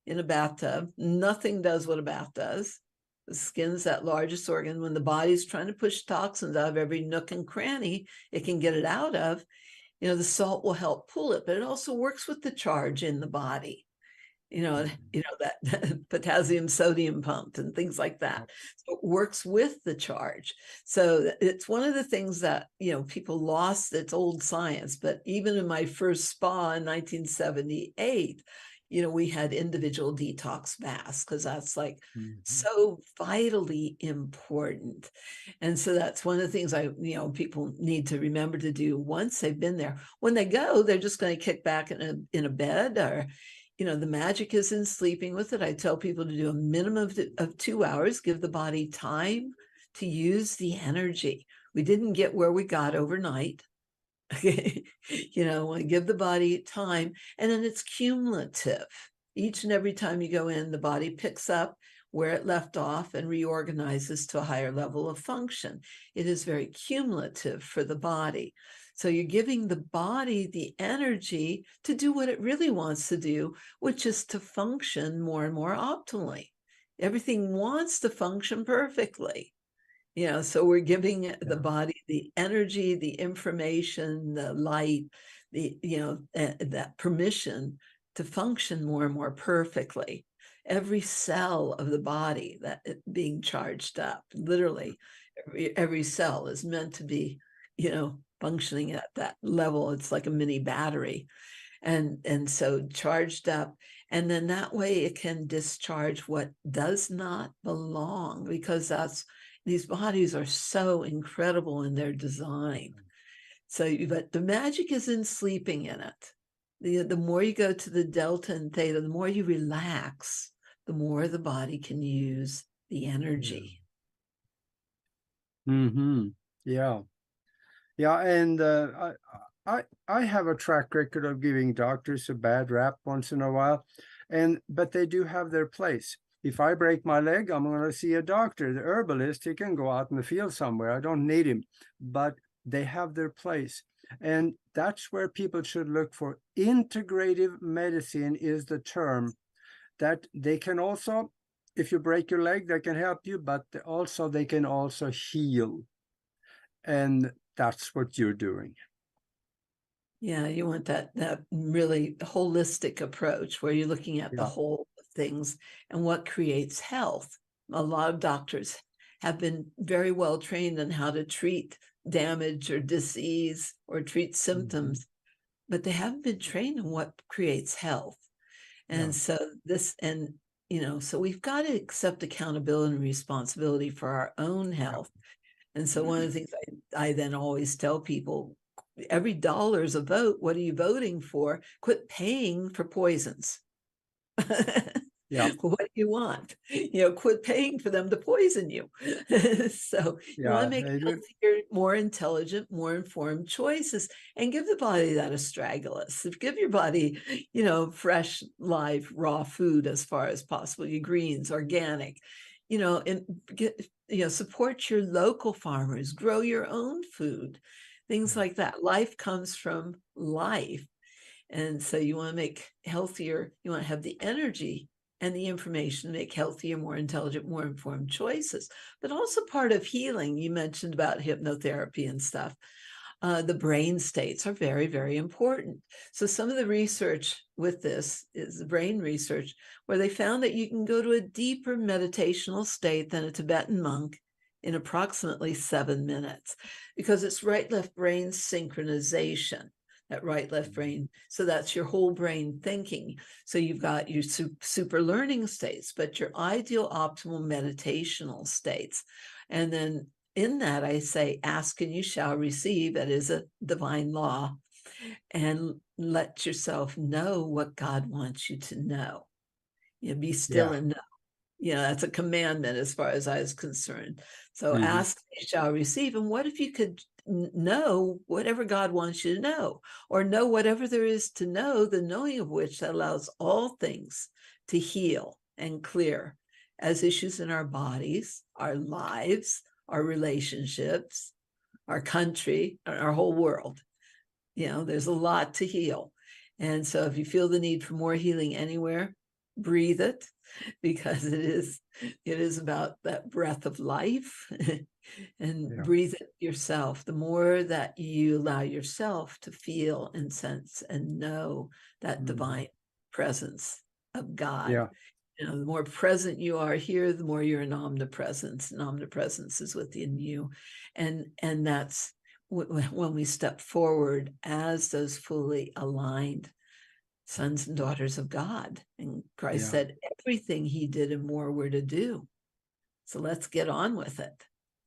in a bathtub. Nothing does what a bath does. The skin's that largest organ. When the body's trying to push toxins out of every nook and cranny it can get it out of, the salt will help pull it, but it also works with the charge in the body. That potassium sodium pump and things like that. So it works with the charge. So it's one of the things that, people lost. It's old science, but even in my first spa in 1978, we had individual detox baths, because that's like so vitally important. And so that's one of the things people need to remember to do once they've been there. When they go, they're just going to kick back in a bed, or, the magic is in sleeping with it. I tell people to do a minimum of 2 hours, give the body time to use the energy. We didn't get where we got overnight. Want to give the body time, and then it's cumulative. Each and every time you go in, the body picks up where it left off and reorganizes to a higher level of function. It is very cumulative for the body. So you're giving the body the energy to do what it really wants to do, which is to function more and more optimally. Everything wants to function perfectly. So we're giving the body the energy, the information, the light, that permission to function more and more perfectly. Every cell of the body that being charged up, literally, every cell is meant to be, functioning at that level. It's like a mini battery. And so charged up, and then that way it can discharge what does not belong, because these bodies are so incredible in their design. So, but the magic is in sleeping in it. The more you go to the delta and theta, the more you relax, the more the body can use the energy. Yeah. And I have a track record of giving doctors a bad rap once in a while, but they do have their place. If I break my leg, I'm going to see a doctor. The herbalist, he can go out in the field somewhere. I don't need him, but they have their place. And that's where people should look for. Integrative medicine is the term that they can also, if you break your leg, they can help you, but also they can also heal. And that's what you're doing. Yeah, you want that really holistic approach where you're looking at the whole of things and what creates health. A lot of doctors have been very well trained on how to treat damage or disease or treat symptoms, but they haven't been trained on what creates health. And so so we've got to accept accountability and responsibility for our own health. And so one of the things I then always tell people, every dollar is a vote. What are you voting for? Quit paying for poisons. Yeah. What do you want? Quit paying for them to poison you. So you want to make healthier, more intelligent, more informed choices, and give the body that astragalus. Give your body, fresh, live, raw food as far as possible. Your greens, organic, and support your local farmers. Grow your own food, things like that. Life comes from life. And so you want to make healthier, you want to have the energy and the information to make healthier, more intelligent, more informed choices. But also part of healing, you mentioned about hypnotherapy and stuff. The brain states are very, very important. So some of the research with this is the brain research, where they found that you can go to a deeper meditational state than a Tibetan monk in approximately 7 minutes, because it's right-left brain synchronization. That right left brain. So that's your whole brain thinking. So you've got your super learning states, but your ideal optimal meditational states. And then in that, I say, ask and you shall receive. That is a divine law. And let yourself know what God wants you to know. Be still and know. That's a commandment as far as I was concerned. So ask, you shall receive. And what if you could know whatever God wants you to know, or know whatever there is to know, the knowing of which that allows all things to heal and clear as issues in our bodies, our lives, our relationships, our country, our whole world. There's a lot to heal. And so if you feel the need for more healing anywhere, breathe it, because it is about that breath of life. And breathe it yourself. The more that you allow yourself to feel and sense and know that divine presence of God, the more present you are here, the more you're in omnipresence, and omnipresence is within you. And that's when we step forward as those fully aligned sons and daughters of God. And Christ said everything he did and more were to do. So let's get on with it.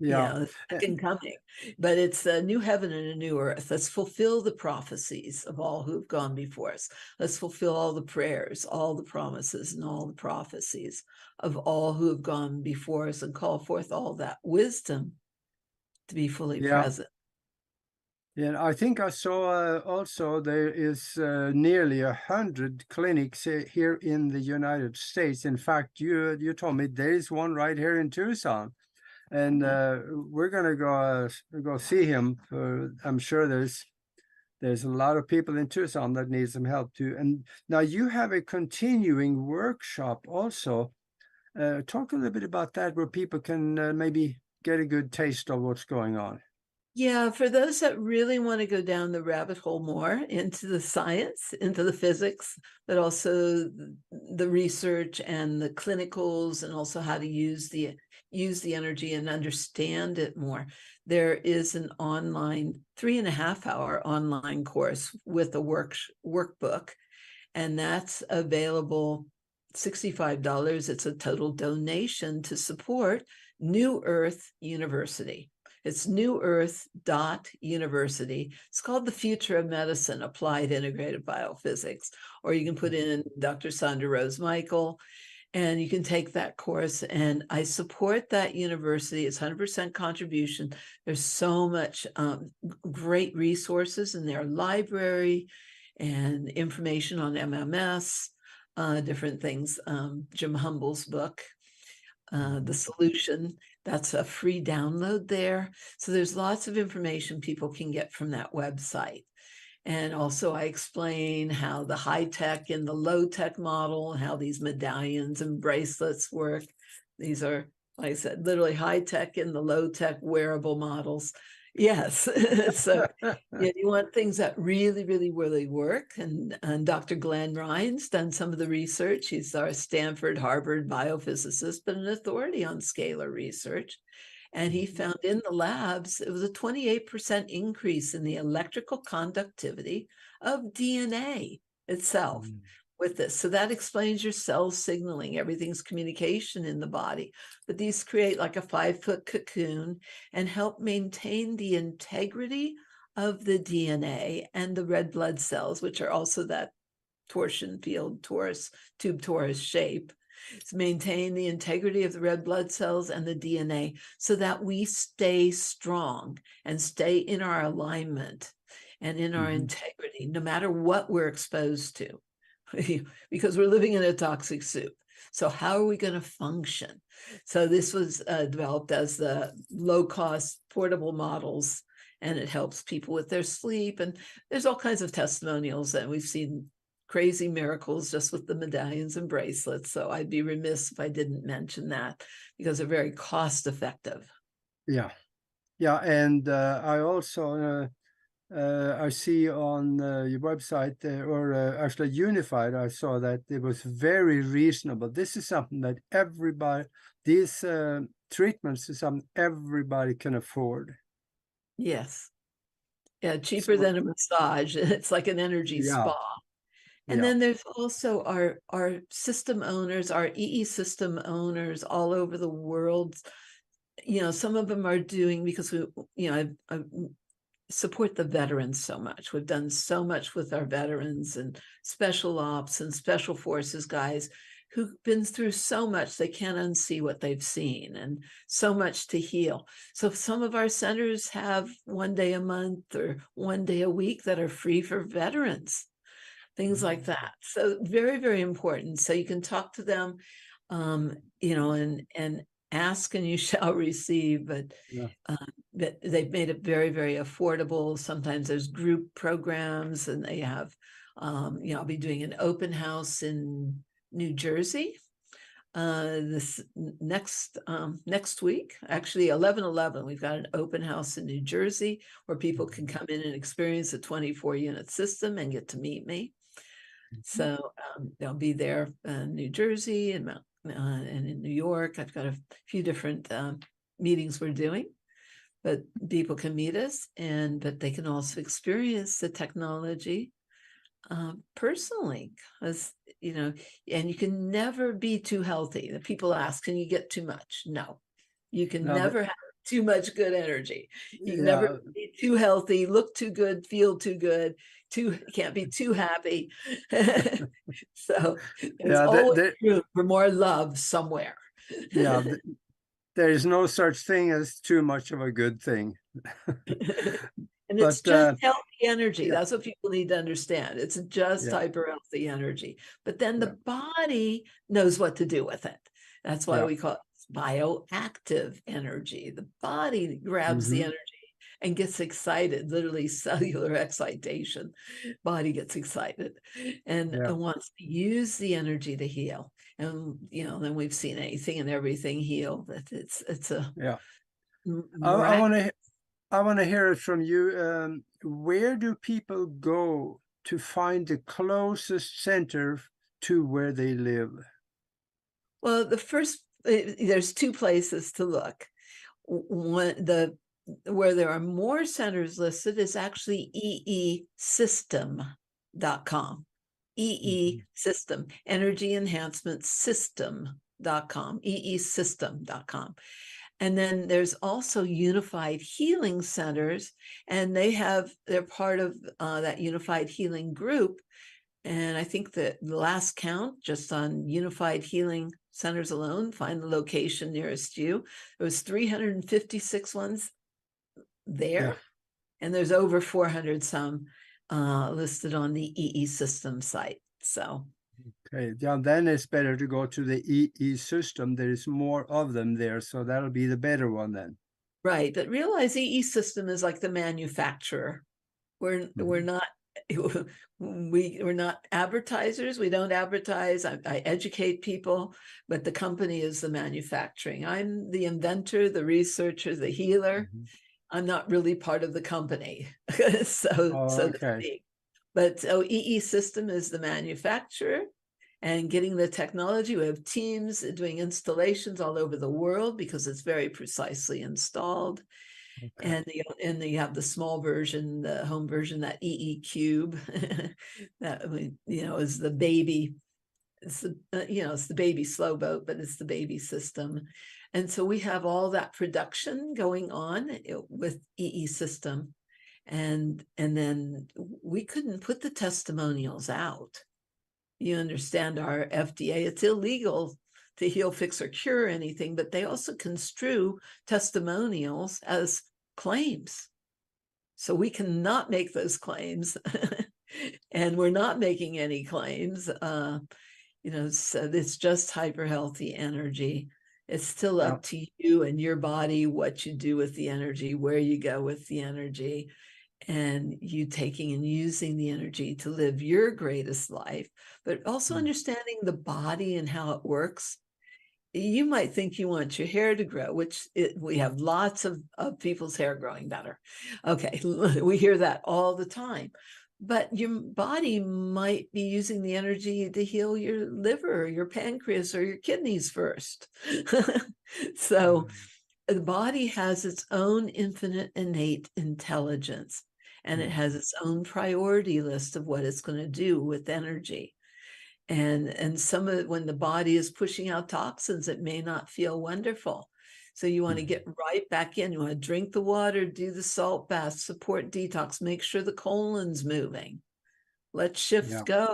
The second coming. But it's a new heaven and a new earth. Let's fulfill the prophecies of all who have gone before us. Let's fulfill all the prayers, all the promises, and all the prophecies of all who have gone before us, and call forth all that wisdom to be fully present. Yeah, I think I saw also there is nearly 100 clinics here in the United States. In fact, you told me there is one right here in Tucson. And we're gonna go see him. I'm sure there's a lot of people in Tucson that need some help too. And now you have a continuing workshop also. Talk a little bit about that, where people can maybe get a good taste of what's going on. Yeah, for those that really want to go down the rabbit hole more into the science, into the physics, but also the research and the clinicals, and also how to use the energy and understand it more, there is an online 3.5-hour online course with a workbook, and that's available $65. It's a total donation to support New Earth University. It's newearth.university. It's called The Future of Medicine, Applied Integrated Biophysics. Or you can put in Dr. Sandra Rose Michael, and you can take that course. And I support that university. It's 100% contribution. There's so much great resources in their library and information on MMS, different things. Jim Humble's book, The Solution, that's a free download there. So there's lots of information people can get from that website. And also I explain how the high-tech and the low-tech model, how these medallions and bracelets work. These are, like I said, literally high-tech and the low-tech wearable models. Yes. So you want things that really, really, really work. And Dr. Glenn Ryan's done some of the research. He's our Stanford, Harvard biophysicist, but an authority on scalar research. And he found in the labs, it was a 28% increase in the electrical conductivity of DNA itself with this. So that explains your cell signaling, everything's communication in the body. But these create like a 5-foot cocoon and help maintain the integrity of the DNA and the red blood cells, which are also that torsion field torus, tube torus shape. It's maintain the integrity of the red blood cells and the DNA so that we stay strong and stay in our alignment and in our integrity, no matter what we're exposed to. Because we're living in a toxic soup. So how are we going to function? So this was developed as the low-cost portable models, and it helps people with their sleep. And there's all kinds of testimonials, and we've seen crazy miracles just with the medallions and bracelets. So I'd be remiss if I didn't mention that, because they're very cost-effective. Yeah. Yeah. And I also I see on your website, or actually Unified, I saw that it was very reasonable. This is something that everybody, these treatments is something everybody can afford. Yes. Yeah, cheaper than a massage. It's like an energy spa. And then there's also our system owners, our EE system owners all over the world. Some of them are doing, because I support the veterans so much. We've done so much with our veterans and special ops and special forces guys who've been through so much they can't unsee what they've seen, and so much to heal. So some of our centers have 1 day a month or 1 day a week that are free for veterans, things like that. So very, very important. So you can talk to them, and ask and you shall receive, but they've made it very, very affordable. Sometimes there's group programs, and they have, I'll be doing an open house in New Jersey this next week, actually 11/11. We've got an open house in New Jersey where people can come in and experience a 24-unit system and get to meet me. So they'll be there in New Jersey and in New York. I've got a few different meetings we're doing, but people can meet us, but they can also experience the technology personally, because and you can never be too healthy. The people ask, can you get too much? No, you can never have too much good energy. You can never be too healthy, look too good, feel too good, can't be too happy. So there's always room for more love somewhere. There is no such thing as too much of a good thing. And it's just healthy energy. That's what people need to understand. It's just hyper healthy energy. But then the body knows what to do with it. That's why we call it bioactive energy. The body grabs the energy and gets excited, literally cellular excitation. Body gets excited and wants to use the energy to heal. And then we've seen anything and everything heal. That it's a I want to hear it from you. Where do people go to find the closest center to where they live? Well, there's 2 places to look. Where there are more centers listed is actually eesystem.com. EE system, energy enhancement system.com, eesystem.com. And then there's also Unified Healing Centers, and they're part of that Unified Healing group. And I think that the last count, just on Unified Healing Centers alone, find the location nearest you, there was 356 ones there, and there's over 400 some listed on the EE system site. So then it's better to go to the EE system. There is more of them there, so that'll be the better one then. Right, but realize EE system is like the manufacturer. We're not we're not advertisers. We don't advertise. I educate people, but the company is the manufacturing. I'm the inventor, the researcher, the healer. I'm not really part of the company. so to speak. But EE system is the manufacturer and getting the technology. We have teams doing installations all over the world because it's very precisely installed. And you have the small version, the home version, that EE cube, that is the baby. It's the it's the baby slow boat, but it's the baby system. And so we have all that production going on with EE system, and then we couldn't put the testimonials out. You understand, our FDA, it's illegal to heal, fix, or cure anything, but they also construe testimonials as claims. So we cannot make those claims, and we're not making any claims. So it's just hyper healthy energy. It's still up to you and your body, what you do with the energy, where you go with the energy, and you taking and using the energy to live your greatest life, but also understanding the body and how it works. You might think you want your hair to grow, which we have lots of people's hair growing better. Okay, we hear that all the time. But your body might be using the energy to heal your liver, or your pancreas, or your kidneys first. So the body has its own infinite innate intelligence, and it has its own priority list of what it's going to do with energy. And some of it, when the body is pushing out toxins, it may not feel wonderful. So you want to get right back in. You want to drink the water, do the salt bath, support detox, make sure the colon's moving. Let shifts go.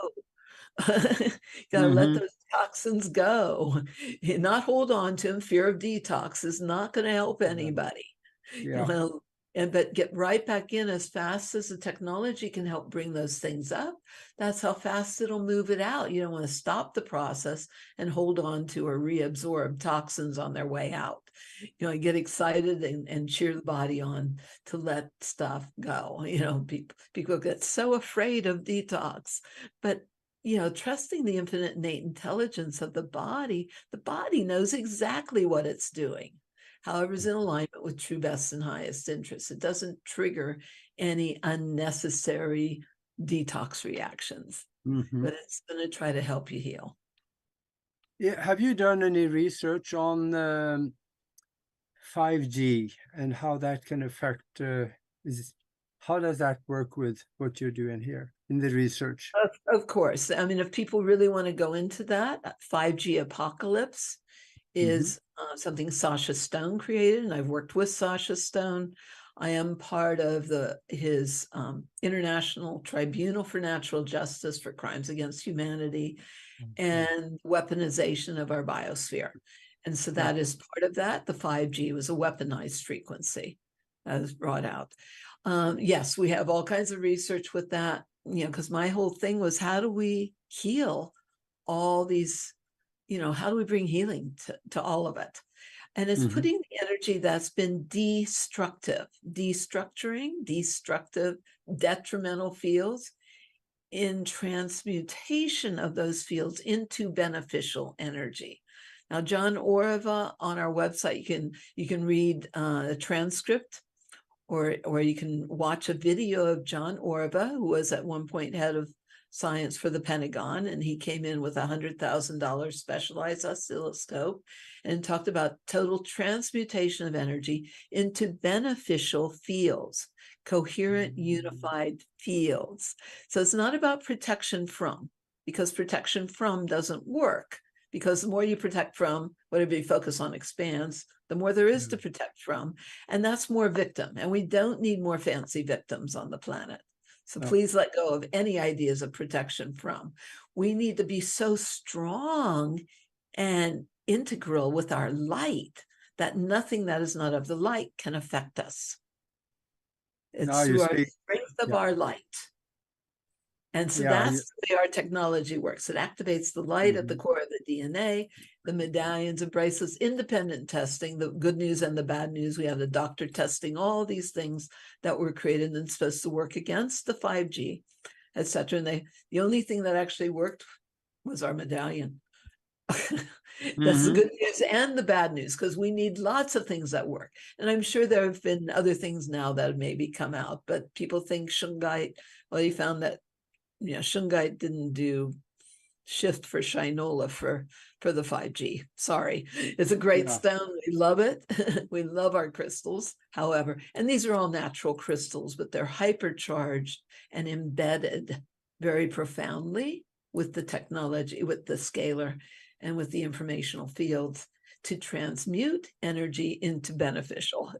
You got to let those toxins go. Not hold on to them. Fear of detox is not going to help anybody. But get right back in as fast as the technology can help bring those things up. That's how fast it'll move it out. You don't want to stop the process and hold on to or reabsorb toxins on their way out. Get excited and cheer the body on to let stuff go. People get so afraid of detox, but trusting the infinite innate intelligence of the body knows exactly what it's doing. However, is in alignment with true best and highest interest. It doesn't trigger any unnecessary detox reactions, but it's going to try to help you heal. Yeah. Have you done any research on 5G and how that can affect? How does that work with what you're doing here in the research? Of course. I mean, if people really want to go into that, 5G apocalypse is something Sasha Stone created, and I've worked with Sasha Stone. I am part of his International Tribunal for Natural Justice for Crimes Against Humanity and weaponization of our biosphere. And so that is part of that. The 5G was a weaponized frequency that was brought out. Yes, we have all kinds of research with that, because my whole thing was, how do we heal all these, how do we bring healing to all of it? And it's putting the energy that's been destructive, destructive, detrimental fields in transmutation of those fields into beneficial energy. Now, John Oreva, on our website, you can read a transcript, or you can watch a video of John Oreva, who was at one point head of science for the Pentagon, and he came in with $100,000 specialized oscilloscope and talked about total transmutation of energy into beneficial fields, coherent, unified fields. So it's not about protection from, because protection from doesn't work, because the more you protect from, whatever you focus on expands, the more there is to protect from, and that's more victim. And we don't need more fancy victims on the planet. So please let go of any ideas of protection from. We need to be so strong and integral with our light that nothing that is not of the light can affect us. It's through our strength of our light. And so that's the way our technology works. It activates the light at the core of the DNA, the medallions and bracelets, independent testing, the good news and the bad news. We have the doctor testing all these things that were created and supposed to work against the 5G, etc. And the only thing that actually worked was our medallion. That's the good news and the bad news, because we need lots of things that work. And I'm sure there have been other things now that have maybe come out, but people think shungite, well, you found that shungite didn't do shift for Shinola for the 5G. Sorry. It's a great stone. We love it. We love our crystals. However, and these are all natural crystals, but they're hypercharged and embedded very profoundly with the technology, with the scalar and with the informational fields to transmute energy into beneficial.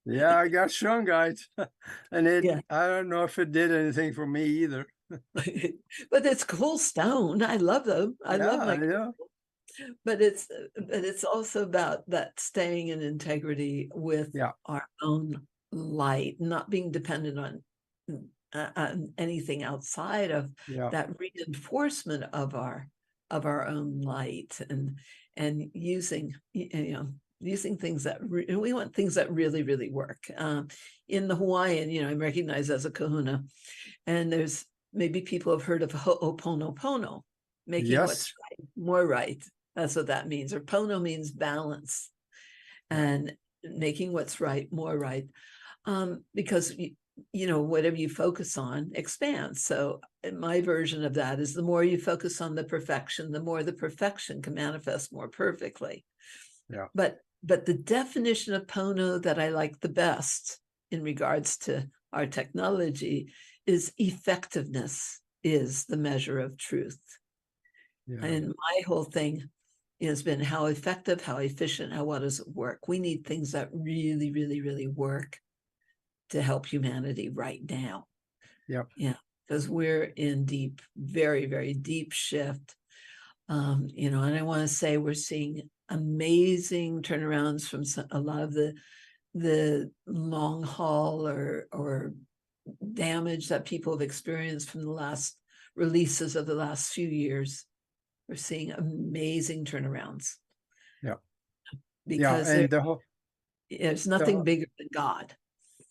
Yeah, I got shungite, and I don't know if it did anything for me either. But it's cool stone. I love them. I love my. Yeah. But it's also about that staying in integrity with our own light, not being dependent on anything outside of that reinforcement of our own light, and using using things that we want, things that really, really work. In the Hawaiian, I'm recognized as a kahuna, and there's maybe people have heard of Ho'oponopono, making what's right more right. That's what that means. Or pono means balance, and making what's right more right. Because whatever you focus on expands. So my version of that is the more you focus on the perfection, the more the perfection can manifest more perfectly. Yeah. But the definition of Pono that I like the best in regards to our technology is effectiveness is the measure of truth. Yeah. And my whole thing has been how effective, how efficient, how well does it work? We need things that really, really, really work to help humanity right now. Yep. Yeah, because we're in deep, very, very deep shift. And I want to say we're seeing amazing turnarounds from a lot of the long haul or damage that people have experienced from the last releases of the last few years. We're seeing amazing turnarounds. Yeah. Because there's nothing bigger than God.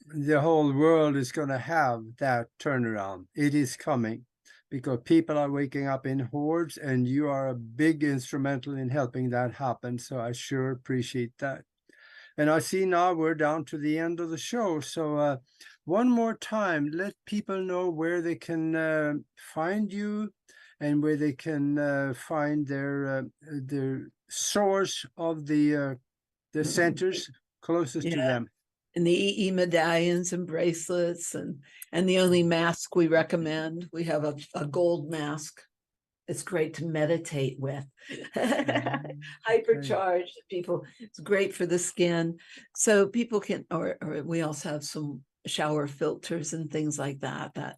The whole world is going to have that turnaround. It is coming because people are waking up in hordes, and you are a big instrumental in helping that happen. So I sure appreciate that. And I see now we're down to the end of the show. So one more time, let people know where they can find you and where they can find their source of the centers closest to them. And the EE medallions and bracelets, and the only mask we recommend, we have a gold mask. It's great to meditate with. Hypercharged people. It's great for the skin. So people can, or we also have some shower filters and things like that. That,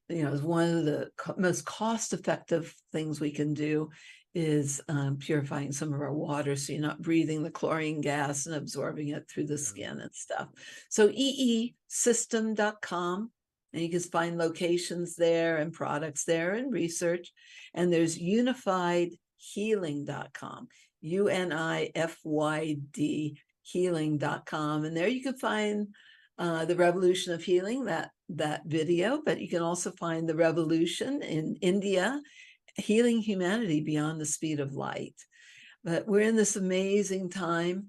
is one of the most cost-effective things we can do is purifying some of our water, so you're not breathing the chlorine gas and absorbing it through the skin and stuff. So eesystem.com, and you can find locations there and products there and research. And there's unifiedhealing.com, UNIFYD healing.com, and there you can find the Revolution of Healing, that video, but you can also find the Revolution in India, healing humanity beyond the speed of light. But we're in this amazing time,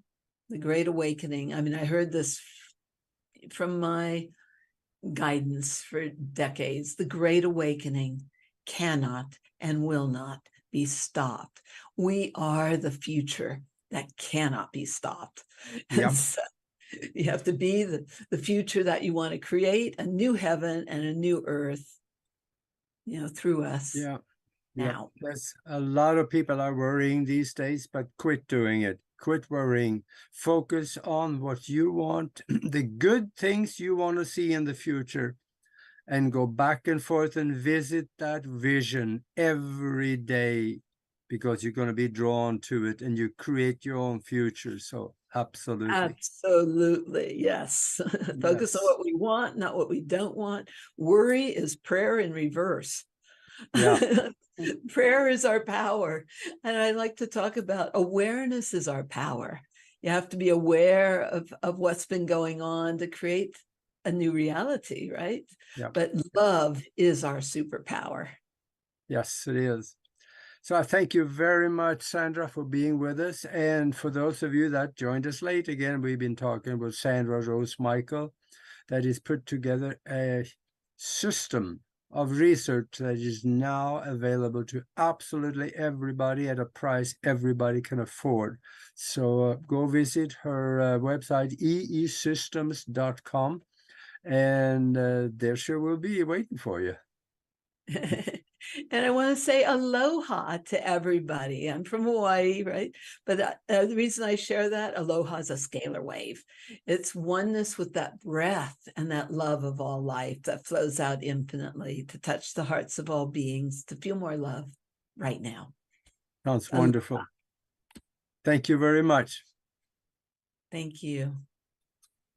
the Great Awakening. I mean, I heard this from my guidance for decades. The Great Awakening cannot and will not be stopped. We are the future that cannot be stopped. Yep. So you have to be the future that you want to create, a new heaven and a new earth, through us. Yeah. Now, there's a lot of people are worrying these days, but quit doing it. Quit worrying. Focus on what you want, the good things you want to see in the future, and go back and forth and visit that vision every day, because you're going to be drawn to it and you create your own future. So absolutely, yes. Focus on what we want, not what we don't want. Worry is prayer in reverse. Yeah. Prayer is our power. And I like to talk about awareness is our power. You have to be aware of what's been going on to create a new reality, right? Yeah. But love is our superpower. Yes, it is. So I thank you very much, Sandra, for being with us. And for those of you that joined us late, again, we've been talking with Sandra Rose Michael, that is put together a system of research that is now available to absolutely everybody at a price everybody can afford. So go visit her website, eesystems.com, and there she will be waiting for you. And I want to say aloha to everybody. I'm from Hawaii, right? But the reason I share that, aloha is a scalar wave. It's oneness with that breath and that love of all life that flows out infinitely to touch the hearts of all beings, to feel more love right now. Sounds wonderful. Thank you very much. Thank you.